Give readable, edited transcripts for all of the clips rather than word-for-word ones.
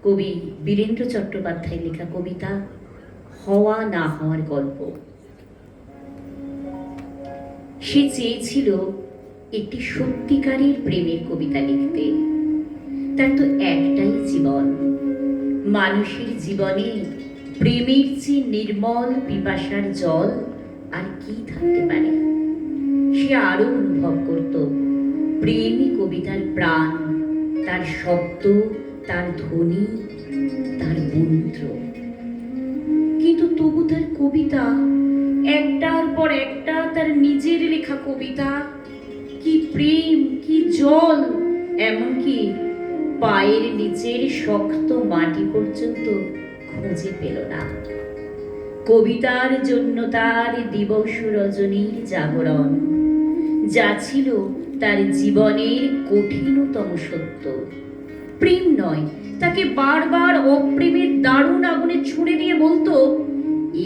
কবি বীরেন্দ্র চট্টোপাধ্যায়ের লেখা কবিতা হওয়া না হওয়ার গল্প। সে চেয়েছিল একটি সত্যিকারের প্রেমের কবিতা লিখতে। তার তো একটাই জীবন। মানুষের জীবনে প্রেমের চেয়ে নির্মল পিপাসার জল আর কি থাকতে পারে। সে আরো অনুভব করত প্রেমই কবিতার প্রাণ, তার শব্দ, তার ধ্বনি, তার মন্ত্র। কিন্তু তবু তার কবিতা একটার পর একটা, তার নিজের লেখা কবিতা, কি প্রেম, কি জল, এমনকি পায়ের নিচের শক্ত মাটি পর্যন্ত খুঁজে পেল না। কবিতার জন্য তার দিবস রজনীর জাগরণ, যা ছিল তার জীবনের কঠিনতম সত্য। প্রেম নয়, তাকে বারবার অপ্রেমের দারুণ আগুনে ছুঁড়ে দিয়ে বলতো,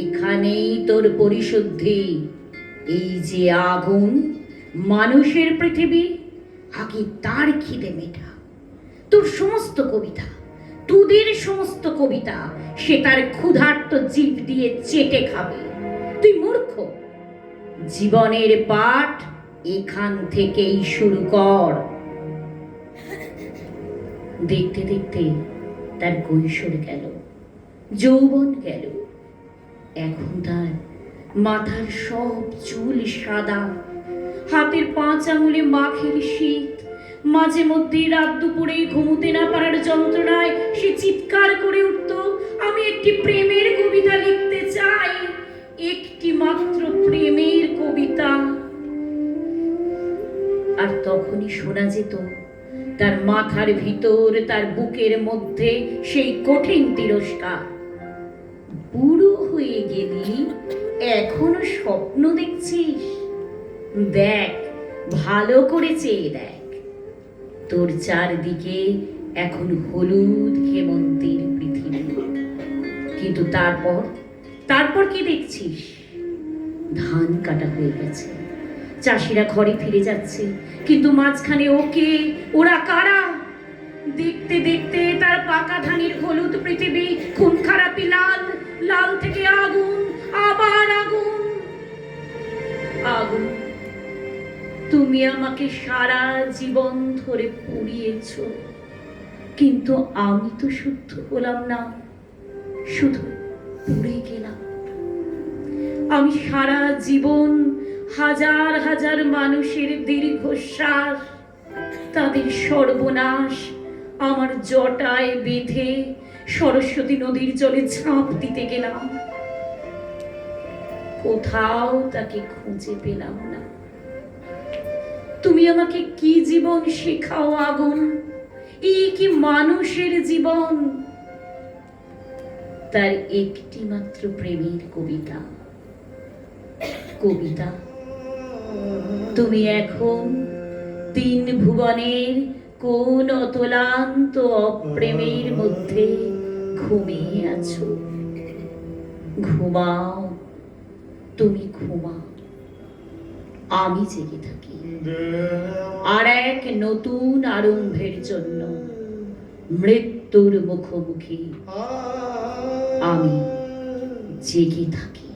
এখানেই তোর পরিশুদ্ধি। এই যে আগুন, মানুষের পৃথিবী, আগে তার খিদে মেটা। তোর সমস্ত কবিতা, তোদের সমস্ত কবিতা সে তার ক্ষুধার্ত জিভ দিয়ে চেটে খাবে। তুই মূর্খ। জীবনের পাঠ এখান থেকেই শুরু কর। দেখতে দেখতে তার কৈশোর গেল, যৌবন গেল। এখন তার মাথার সব চুল সাদা, হাতের 5 আঙুলে মাখের শীত। মাঝে মধ্যে রাত দুপুরে ঘুমোতে না পারার যন্ত্রণায় সে চিৎকার করে উঠত, আমি একটি প্রেমের কবিতা লিখতে চাই, একটি মাত্র প্রেমের কবিতা। আর তখনই শোনা যেত তার মাথার ভিতর, তার বুকের মধ্যে সেই কঠিন তিরস্কার, বুড়ো হয়ে গেলি, এখনো স্বপ্ন দেখছিস? দেখ, ভালো করে চেয়ে দেখ, তোর চারদিকে এখন হলুদ হেমন্তের পৃথিবী। কিন্তু তারপর কি দেখছিস? ধান কাটা হয়ে গেছে, চাষিরা ঘরে ফিরে যাচ্ছে, কিন্তু মাঝখানে ওরা কারা? দেখতে দেখতে তার পাকা ধানের হলুদ পৃথিবী খুন খারাপি লাল, লাল থেকে আগুন, আবার আগুন। আগুন, তুমি আমাকে সারা জীবন ধরে পুড়িয়েছ, কিন্তু আমি তো শুদ্ধ হলাম না, শুধু পুড়ে গেলাম। আমি সারা জীবন হাজার হাজার মানুষের দীর্ঘশ্বাস, তাদের সর্বনাশ আমার জটায় বেঁধে সরস্বতী নদীর জলে ঝাঁপ দিতে গেলাম। কোথাও তাকে খুঁজে পেলাম না। তুমি আমাকে কি জীবন শেখাও আগুন, এই কি মানুষের জীবন? তার একটি মাত্র প্রেমের কবিতা। কবিতা, তুমি এখন 3 ভুবনের কোন অতলান্ত অপ্রেমের মধ্যে ঘুমিয়ে আছো। ঘুমাও, তুমি ঘুমাও, আমি জেগে থাকি আর এক নতুন আরম্ভের জন্য। মৃত্যুর মুখোমুখি আমি জেগে থাকি।